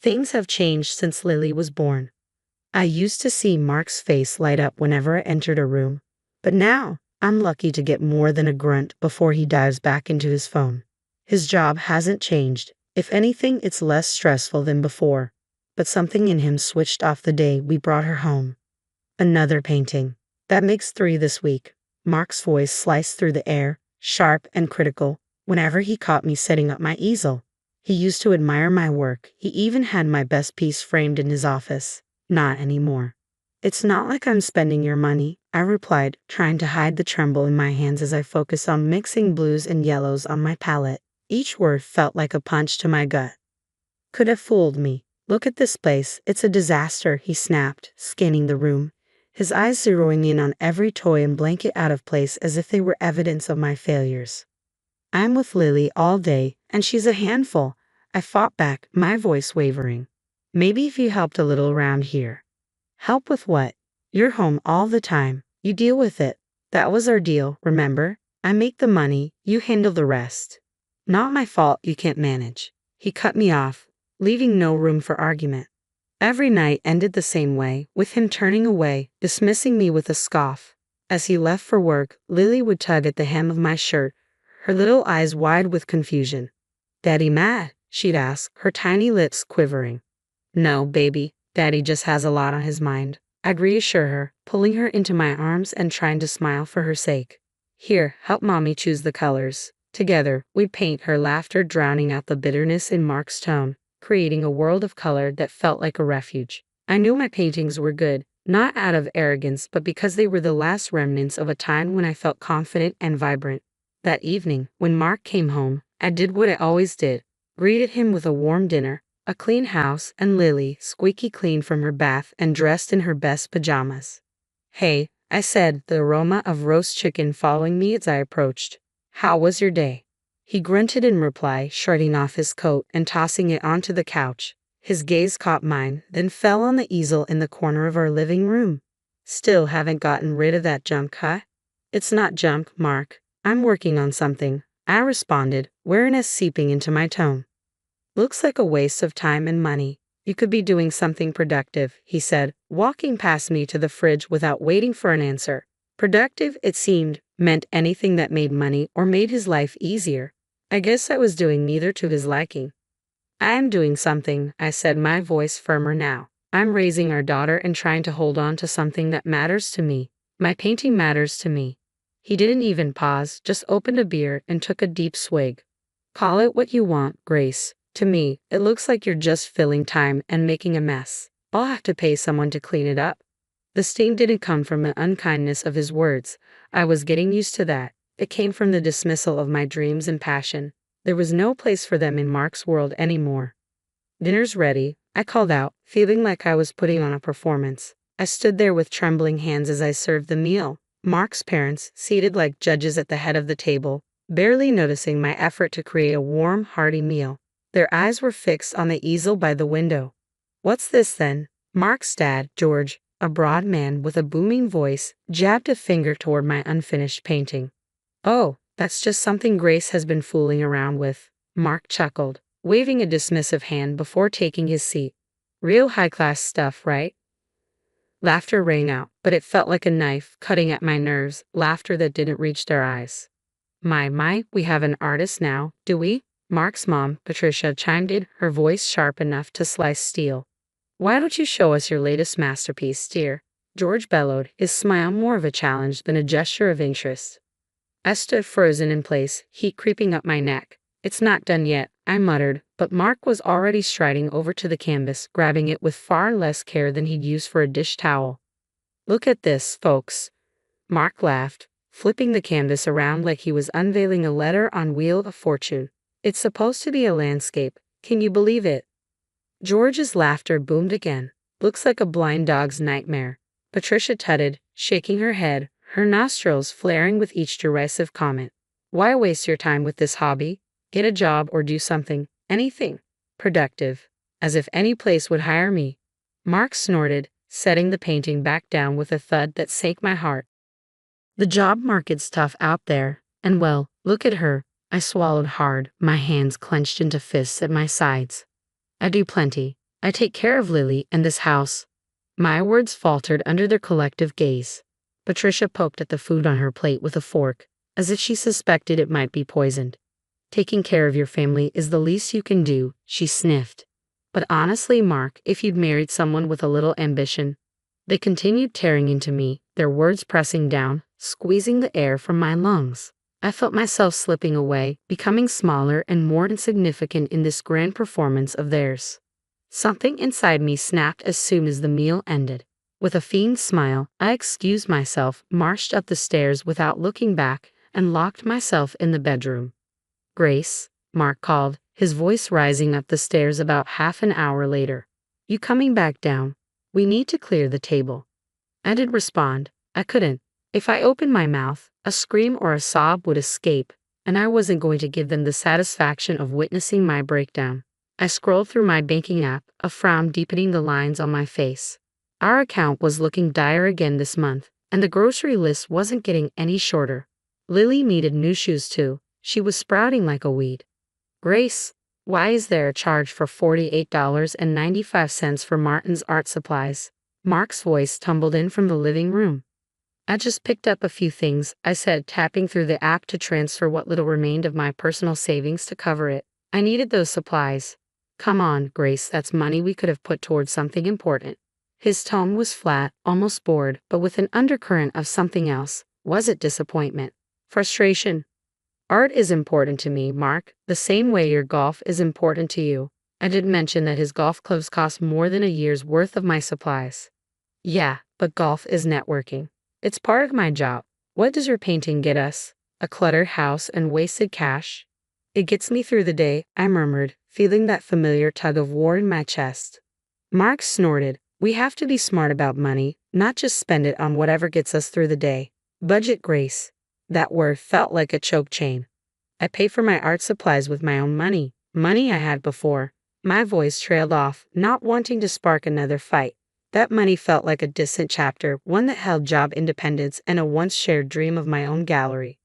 Things have changed since Lily was born. I used to see Mark's face light up whenever I entered a room, but now I'm lucky to get more than a grunt before he dives back into his phone. His job hasn't changed. If anything, it's less stressful than before, but something in him switched off the day we brought her home. Another painting. That makes 3 this week. Mark's voice sliced through the air, sharp and critical, whenever he caught me setting up my easel. He used to admire my work. He even had my best piece framed in his office. Not anymore. It's not like I'm spending your money, I replied, trying to hide the tremble in my hands as I focused on mixing blues and yellows on my palette. Each word felt like a punch to my gut. Could have fooled me. Look at this place. It's a disaster, he snapped, scanning the room, his eyes zeroing in on every toy and blanket out of place as if they were evidence of my failures. I'm with Lily all day, and she's a handful. I fought back, my voice wavering. Maybe if you helped a little around here. Help with what? You're home all the time. You deal with it. That was our deal, remember? I make the money, you handle the rest. Not my fault you can't manage. He cut me off, leaving no room for argument. Every night ended the same way, with him turning away, dismissing me with a scoff. As he left for work, Lily would tug at the hem of my shirt, her little eyes wide with confusion. "Daddy mad?" she'd ask, her tiny lips quivering. "No, baby, Daddy just has a lot on his mind," I'd reassure her, pulling her into my arms and trying to smile for her sake. "Here, help Mommy choose the colors." Together, we'd paint, her laughter drowning out the bitterness in Mark's tone, creating a world of color that felt like a refuge. I knew my paintings were good, not out of arrogance, but because they were the last remnants of a time when I felt confident and vibrant. That evening, when Mark came home, I did what I always did, greeted him with a warm dinner, a clean house, and Lily, squeaky clean from her bath and dressed in her best pajamas. "Hey," I said, the aroma of roast chicken following me as I approached. "How was your day?" He grunted in reply, shredding off his coat and tossing it onto the couch. His gaze caught mine, then fell on the easel in the corner of our living room. "Still haven't gotten rid of that junk, huh?" "It's not junk, Mark. I'm working on something," I responded, wariness seeping into my tone. "Looks like a waste of time and money. You could be doing something productive," he said, walking past me to the fridge without waiting for an answer. Productive, it seemed, meant anything that made money or made his life easier. I guess I was doing neither to his liking. "I am doing something," I said, my voice firmer now. "I'm raising our daughter and trying to hold on to something that matters to me. My painting matters to me." He didn't even pause, just opened a beer and took a deep swig. "Call it what you want, Grace. To me, it looks like you're just filling time and making a mess. I'll have to pay someone to clean it up." The sting didn't come from the unkindness of his words. I was getting used to that. It came from the dismissal of my dreams and passion. There was no place for them in Mark's world anymore. "Dinner's ready," I called out, feeling like I was putting on a performance. I stood there with trembling hands as I served the meal. Mark's parents, seated like judges at the head of the table, barely noticing my effort to create a warm, hearty meal. Their eyes were fixed on the easel by the window. "What's this then?" Mark's dad, George, a broad man with a booming voice, jabbed a finger toward my unfinished painting. "Oh, that's just something Grace has been fooling around with," Mark chuckled, waving a dismissive hand before taking his seat. "Real high-class stuff, right?" Laughter rang out, but it felt like a knife cutting at my nerves, laughter that didn't reach their eyes. My, we have an artist now, do we?" Mark's mom, Patricia, chimed in, her voice sharp enough to slice steel. "Why don't you show us your latest masterpiece, dear?" George bellowed, his smile more of a challenge than a gesture of interest. I stood frozen in place, heat creeping up my neck. "It's not done yet," I muttered, but Mark was already striding over to the canvas, grabbing it with far less care than he'd use for a dish towel. "Look at this, folks." Mark laughed, flipping the canvas around like he was unveiling a letter on Wheel of Fortune. "It's supposed to be a landscape. Can you believe it?" George's laughter boomed again. "Looks like a blind dog's nightmare," Patricia tutted, shaking her head, her nostrils flaring with each derisive comment. "Why waste your time with this hobby? Get a job or do something, anything, productive. As if any place would hire me." Mark snorted, setting the painting back down with a thud that sank my heart. "The job market's tough out there, and well, look at her." I swallowed hard, my hands clenched into fists at my sides. "I do plenty. I take care of Lily and this house. My words faltered under their collective gaze. Patricia poked at the food on her plate with a fork, as if she suspected it might be poisoned. Taking care of your family is the least you can do, she sniffed. But honestly, Mark, if you'd married someone with a little ambition. They continued tearing into me, their words pressing down, squeezing the air from my lungs. I felt myself slipping away, becoming smaller and more insignificant in this grand performance of theirs. Something inside me snapped as soon as the meal ended. With a fiend smile, I excused myself, marched up the stairs without looking back, and locked myself in the bedroom. Grace, Mark called, his voice rising up the stairs about half an hour later. You coming back down? We need to clear the table. I didn't respond. I couldn't. If I opened my mouth, a scream or a sob would escape, and I wasn't going to give them the satisfaction of witnessing my breakdown. I scrolled through my banking app, a frown deepening the lines on my face. Our account was looking dire again this month, and the grocery list wasn't getting any shorter. Lily needed new shoes too. She was sprouting like a weed. Grace, why is there a charge for $48.95 for Martin's art supplies? Mark's voice tumbled in from the living room. I just picked up a few things, I said, tapping through the app to transfer what little remained of my personal savings to cover it. I needed those supplies. Come on, Grace, that's money we could have put towards something important. His tone was flat, almost bored, but with an undercurrent of something else. Was it disappointment? Frustration? Art is important to me, Mark, the same way your golf is important to you. I didn't mention that his golf clubs cost more than a year's worth of my supplies. Yeah, but golf is networking. It's part of my job. What does your painting get us? A cluttered house and wasted cash? It gets me through the day, I murmured, feeling that familiar tug of war in my chest. Mark snorted. We have to be smart about money, not just spend it on whatever gets us through the day. Budget, Grace. That word felt like a choke chain. I pay for my art supplies with my own money, money I had before. My voice trailed off, not wanting to spark another fight. That money felt like a distant chapter, one that held job independence and a once-shared dream of my own gallery.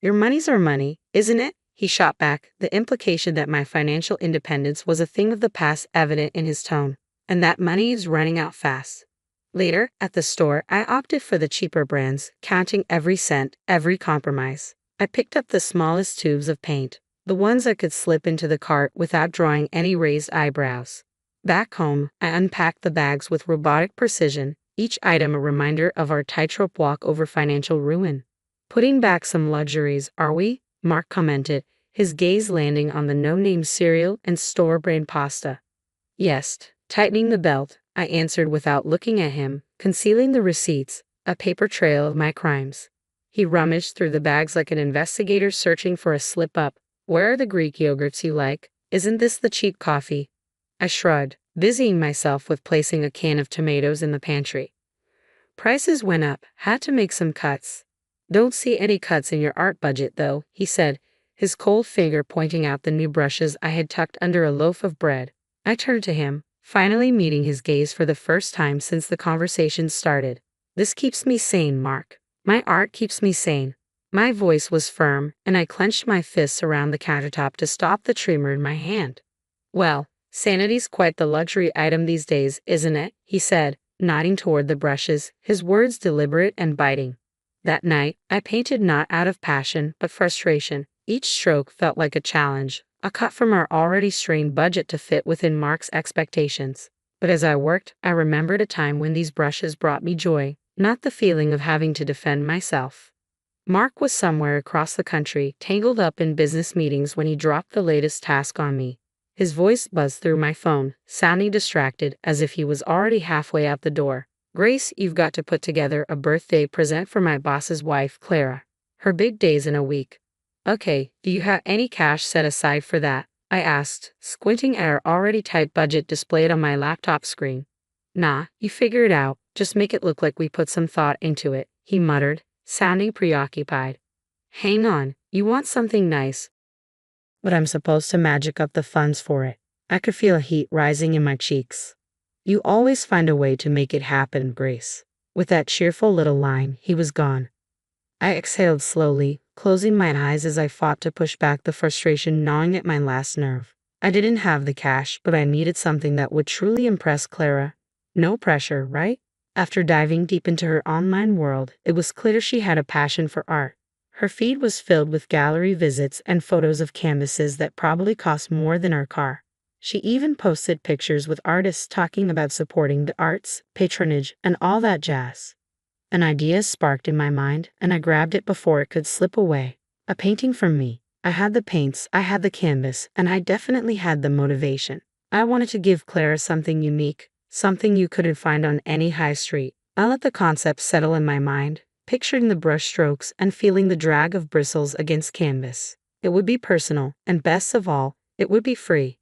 Your money's our money, isn't it? He shot back, the implication that my financial independence was a thing of the past evident in his tone, and that money is running out fast. Later, at the store, I opted for the cheaper brands, counting every cent, every compromise. I picked up the smallest tubes of paint, the ones I could slip into the cart without drawing any raised eyebrows. Back home, I unpacked the bags with robotic precision, each item a reminder of our tightrope walk over financial ruin. Putting back some luxuries, are we? Mark commented, his gaze landing on the no-name cereal and store-brand pasta. Yes, tightening the belt, I answered without looking at him, concealing the receipts, a paper trail of my crimes. He rummaged through the bags like an investigator searching for a slip-up. Where are the Greek yogurts you like? Isn't this the cheap coffee? I shrugged, busying myself with placing a can of tomatoes in the pantry. Prices went up, had to make some cuts. Don't see any cuts in your art budget though, he said, his cold finger pointing out the new brushes I had tucked under a loaf of bread. I turned to him, finally meeting his gaze for the first time since the conversation started. This keeps me sane, Mark. My art keeps me sane. My voice was firm, and I clenched my fists around the countertop to stop the tremor in my hand. Well, sanity's quite the luxury item these days, isn't it? He said, nodding toward the brushes, his words deliberate and biting. That night, I painted not out of passion, but frustration. Each stroke felt like a challenge, a cut from our already strained budget to fit within Mark's expectations. But as I worked, I remembered a time when these brushes brought me joy, not the feeling of having to defend myself. Mark was somewhere across the country, tangled up in business meetings when he dropped the latest task on me. His voice buzzed through my phone, sounding distracted, as if he was already halfway out the door. Grace, you've got to put together a birthday present for my boss's wife, Clara. Her big day's in a week. Okay, do you have any cash set aside for that? I asked, squinting at our already tight budget displayed on my laptop screen. Nah, you figure it out, just make it look like we put some thought into it, he muttered, sounding preoccupied. Hang on, you want something nice, but I'm supposed to magic up the funds for it. I could feel heat rising in my cheeks. You always find a way to make it happen, Grace. With that cheerful little line, he was gone. I exhaled slowly, closing my eyes as I fought to push back the frustration gnawing at my last nerve. I didn't have the cash, but I needed something that would truly impress Clara. No pressure, right? After diving deep into her online world, it was clear she had a passion for art. Her feed was filled with gallery visits and photos of canvases that probably cost more than our car. She even posted pictures with artists talking about supporting the arts, patronage, and all that jazz. An idea sparked in my mind, and I grabbed it before it could slip away. A painting from me. I had the paints, I had the canvas, and I definitely had the motivation. I wanted to give Clara something unique, something you couldn't find on any high street. I let the concept settle in my mind, picturing the brush strokes and feeling the drag of bristles against canvas. It would be personal, and best of all, it would be free.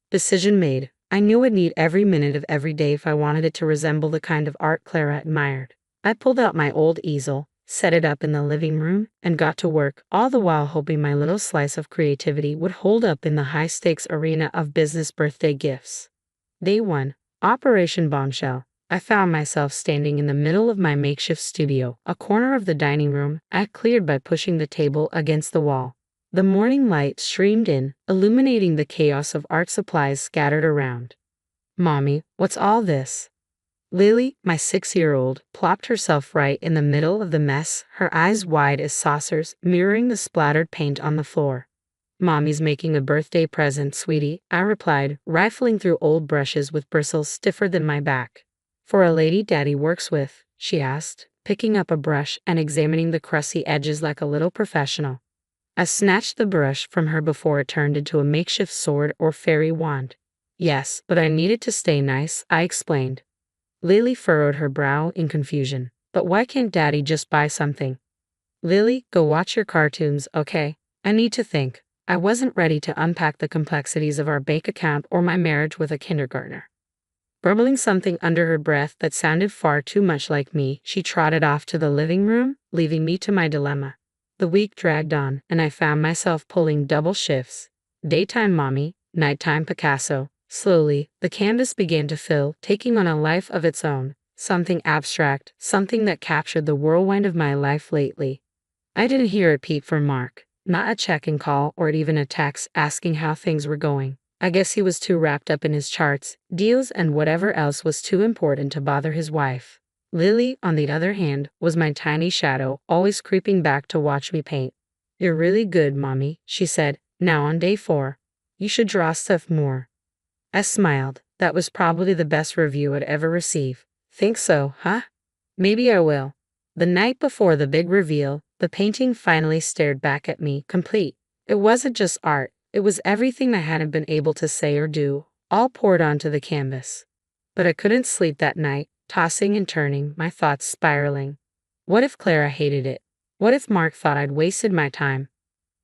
Decision made. I knew I'd need every minute of every day if I wanted it to resemble the kind of art Clara admired. I pulled out my old easel, set it up in the living room, and got to work, all the while hoping my little slice of creativity would hold up in the high-stakes arena of business birthday gifts. Day 1. Operation Bombshell. I found myself standing in the middle of my makeshift studio, a corner of the dining room I cleared by pushing the table against the wall. The morning light streamed in, illuminating the chaos of art supplies scattered around. "Mommy, what's all this?" Lily, my 6-year-old, plopped herself right in the middle of the mess, her eyes wide as saucers, mirroring the splattered paint on the floor. "Mommy's making a birthday present, sweetie," I replied, rifling through old brushes with bristles stiffer than my back. "For a lady Daddy works with?" she asked, picking up a brush and examining the crusty edges like a little professional. I snatched the brush from her before it turned into a makeshift sword or fairy wand. "Yes, but I need it to stay nice," I explained. Lily furrowed her brow in confusion. "But why can't Daddy just buy something?" "Lily, go watch your cartoons, okay? I need to think." I wasn't ready to unpack the complexities of our bank account or my marriage with a kindergartner. Burbling something under her breath that sounded far too much like me, she trotted off to the living room, leaving me to my dilemma. The week dragged on, and I found myself pulling double shifts. Daytime mommy, nighttime Picasso. Slowly, the canvas began to fill, taking on a life of its own, something abstract, something that captured the whirlwind of my life lately. I didn't hear a peep from Mark, not a check-in call or even a text asking how things were going. I guess he was too wrapped up in his charts, deals, and whatever else was too important to bother his wife. Lily, on the other hand, was my tiny shadow, always creeping back to watch me paint. "You're really good, Mommy," she said, now on day 4. "You should draw stuff more." I smiled. That was probably the best review I'd ever receive. "Think so, huh? Maybe I will." The night before the big reveal, the painting finally stared back at me, complete. It wasn't just art, it was everything I hadn't been able to say or do, all poured onto the canvas. But I couldn't sleep that night, tossing and turning, my thoughts spiraling. What if Clara hated it? What if Mark thought I'd wasted my time?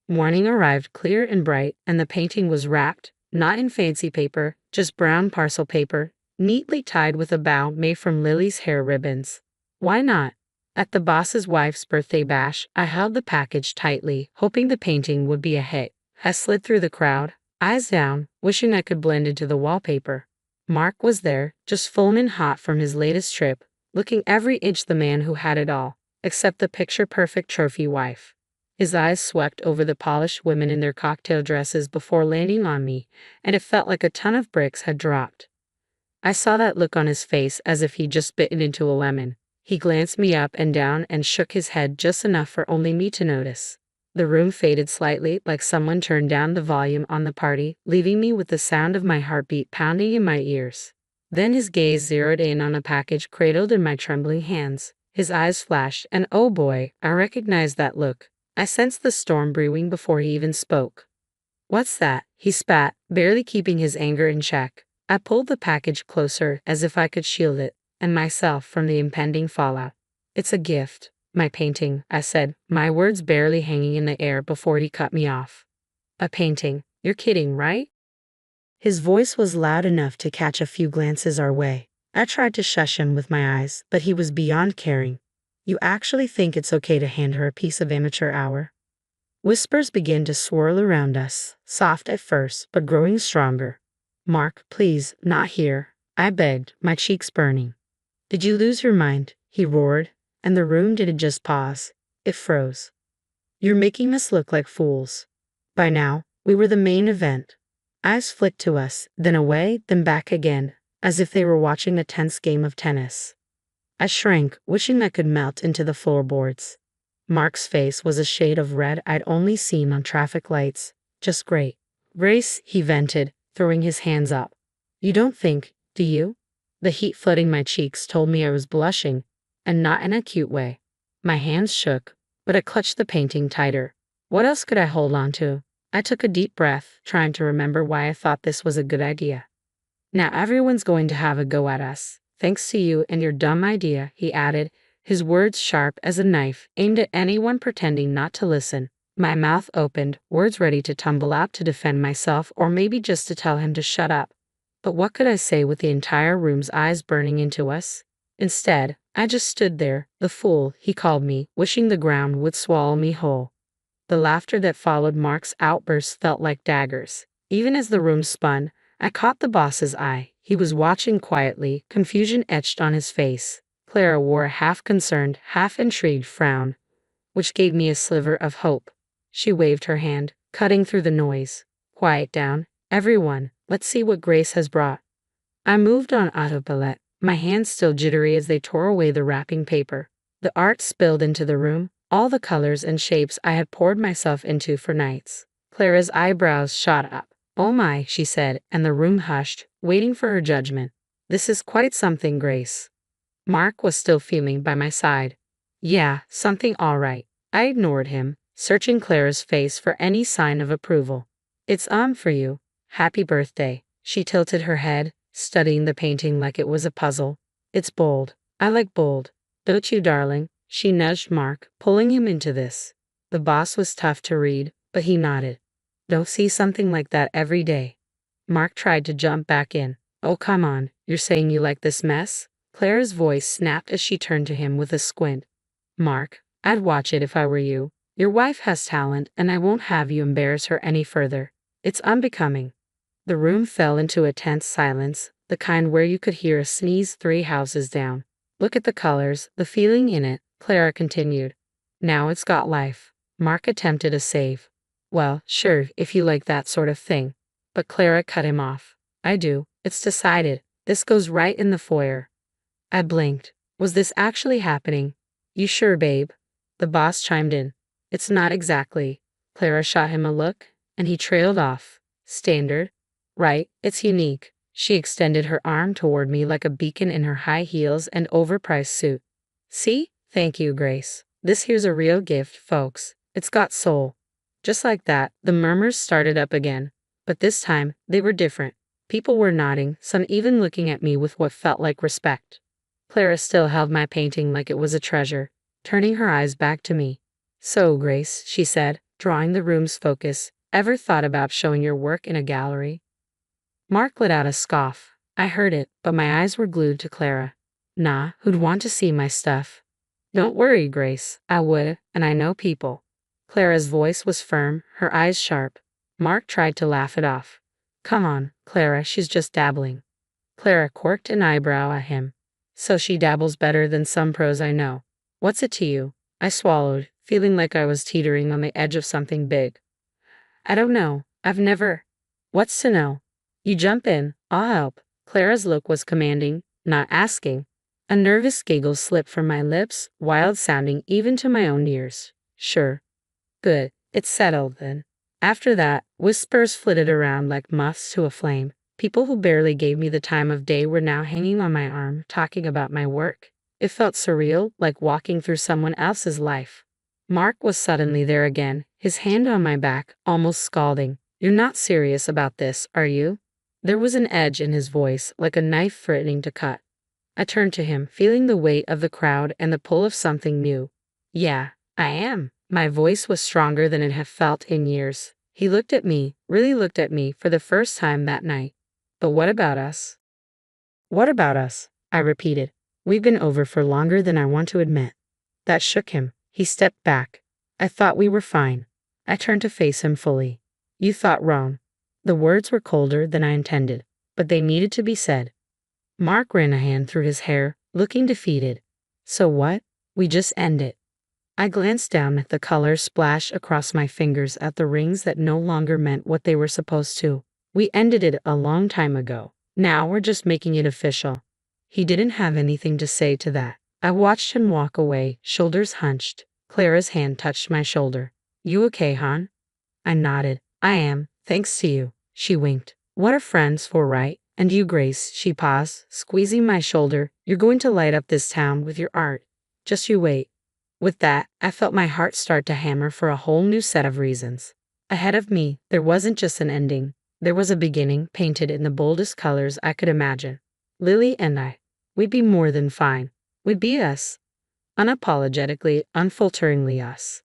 Morning arrived clear and bright, and the painting was wrapped, not in fancy paper, just brown parcel paper, neatly tied with a bow made from Lily's hair ribbons. Why not? At the boss's wife's birthday bash, I held the package tightly, hoping the painting would be a hit. I slid through the crowd, eyes down, wishing I could blend into the wallpaper. Mark was there, just foaming hot from his latest trip, looking every inch the man who had it all, except the picture-perfect trophy wife. His eyes swept over the polished women in their cocktail dresses before landing on me, and it felt like a ton of bricks had dropped. I saw that look on his face as if he'd just bitten into a lemon. He glanced me up and down and shook his head just enough for only me to notice. The room faded slightly, like someone turned down the volume on the party, leaving me with the sound of my heartbeat pounding in my ears. Then his gaze zeroed in on a package cradled in my trembling hands. His eyes flashed, and oh boy, I recognized that look. I sensed the storm brewing before he even spoke. "What's that?" he spat, barely keeping his anger in check. I pulled the package closer, as if I could shield it, and myself from the impending fallout. "It's a gift. My painting," I said, my words barely hanging in the air before he cut me off. "A painting? You're kidding, right?" His voice was loud enough to catch a few glances our way. I tried to shush him with my eyes, but he was beyond caring. "You actually think it's okay to hand her a piece of amateur hour?" Whispers began to swirl around us, soft at first, but growing stronger. "Mark, please, not here," I begged, my cheeks burning. "Did you lose your mind?" he roared, and the room didn't just pause, it froze. "You're making us look like fools." By now, we were the main event. Eyes flicked to us, then away, then back again, as if they were watching a tense game of tennis. I shrank, wishing I could melt into the floorboards. Mark's face was a shade of red I'd only seen on traffic lights. Just great. Grace, he vented, throwing his hands up. You don't think, do you? The heat flooding my cheeks told me I was blushing, and not in a cute way. My hands shook, but I clutched the painting tighter. What else could I hold on to? I took a deep breath, trying to remember why I thought this was a good idea. Now everyone's going to have a go at us. Thanks to you and your dumb idea, he added, his words sharp as a knife, aimed at anyone pretending not to listen. My mouth opened, words ready to tumble out to defend myself or maybe just to tell him to shut up. But what could I say with the entire room's eyes burning into us? Instead, I just stood there, the fool, he called me, wishing the ground would swallow me whole. The laughter that followed Mark's outburst felt like daggers. Even as the room spun, I caught the boss's eye. He was watching quietly, confusion etched on his face. Clara wore a half-concerned, half-intrigued frown, which gave me a sliver of hope. She waved her hand, cutting through the noise. Quiet down, everyone. Let's see what Grace has brought. I moved on autopilot, my hands still jittery as they tore away the wrapping paper. The art spilled into the room, all the colors and shapes I had poured myself into for nights. Clara's eyebrows shot up. Oh my, she said, and the room hushed, waiting for her judgment. This is quite something, Grace. Mark was still fuming by my side. Yeah, something all right. I ignored him, searching Clara's face for any sign of approval. It's for you. Happy birthday. She tilted her head, studying the painting like it was a puzzle. It's bold. I like bold. Don't you, darling? She nudged Mark, pulling him into this. The boss was tough to read, but he nodded. Don't see something like that every day. Mark tried to jump back in. Oh, come on, you're saying you like this mess? Clara's voice snapped as she turned to him with a squint. Mark, I'd watch it if I were you. Your wife has talent, and I won't have you embarrass her any further. It's unbecoming. The room fell into a tense silence, the kind where you could hear a sneeze 3 houses down. Look at the colors, the feeling in it, Clara continued. Now it's got life. Mark attempted a save. Well, sure, if you like that sort of thing. But Clara cut him off. I do. It's decided. This goes right in the foyer. I blinked. Was this actually happening? You sure, babe? The boss chimed in. It's not exactly. Clara shot him a look, and he trailed off. Standard? Right, it's unique. She extended her arm toward me like a beacon in her high heels and overpriced suit. See? Thank you, Grace. This here's a real gift, folks. It's got soul. Just like that, the murmurs started up again. But this time, they were different. People were nodding, some even looking at me with what felt like respect. Clara still held my painting like it was a treasure, turning her eyes back to me. So, Grace, she said, drawing the room's focus, ever thought about showing your work in a gallery? Mark let out a scoff. I heard it, but my eyes were glued to Clara. Nah, who'd want to see my stuff? Don't worry, Grace, I would, and I know people. Clara's voice was firm, her eyes sharp. Mark tried to laugh it off. Come on, Clara, she's just dabbling. Clara quirked an eyebrow at him. So she dabbles better than some pros I know. What's it to you? I swallowed, feeling like I was teetering on the edge of something big. I don't know. I've never. What's to know? You jump in, I'll help. Clara's look was commanding, not asking. A nervous giggle slipped from my lips, wild sounding even to my own ears. Sure. Good. It's settled then. After that, whispers flitted around like moths to a flame. People who barely gave me the time of day were now hanging on my arm, talking about my work. It felt surreal, like walking through someone else's life. Mark was suddenly there again, his hand on my back, almost scalding. You're not serious about this, are you? There was an edge in his voice, like a knife threatening to cut. I turned to him, feeling the weight of the crowd and the pull of something new. Yeah, I am. My voice was stronger than it had felt in years. He looked at me, really looked at me for the first time that night. But what about us? What about us? I repeated. We've been over for longer than I want to admit. That shook him. He stepped back. I thought we were fine. I turned to face him fully. You thought wrong. The words were colder than I intended, but they needed to be said. Mark ran a hand through his hair, looking defeated. So what? We just end it. I glanced down at the color splash across my fingers at the rings that no longer meant what they were supposed to. We ended it a long time ago. Now we're just making it official. He didn't have anything to say to that. I watched him walk away, shoulders hunched. Clara's hand touched my shoulder. You okay, hon? I nodded. I am, thanks to you. She winked. What are friends for, right? And you, Grace, she paused, squeezing my shoulder. You're going to light up this town with your art. Just you wait. With that, I felt my heart start to hammer for a whole new set of reasons. Ahead of me, there wasn't just an ending. There was a beginning painted in the boldest colors I could imagine. Lily and I. We'd be more than fine. We'd be us. Unapologetically, unfalteringly us.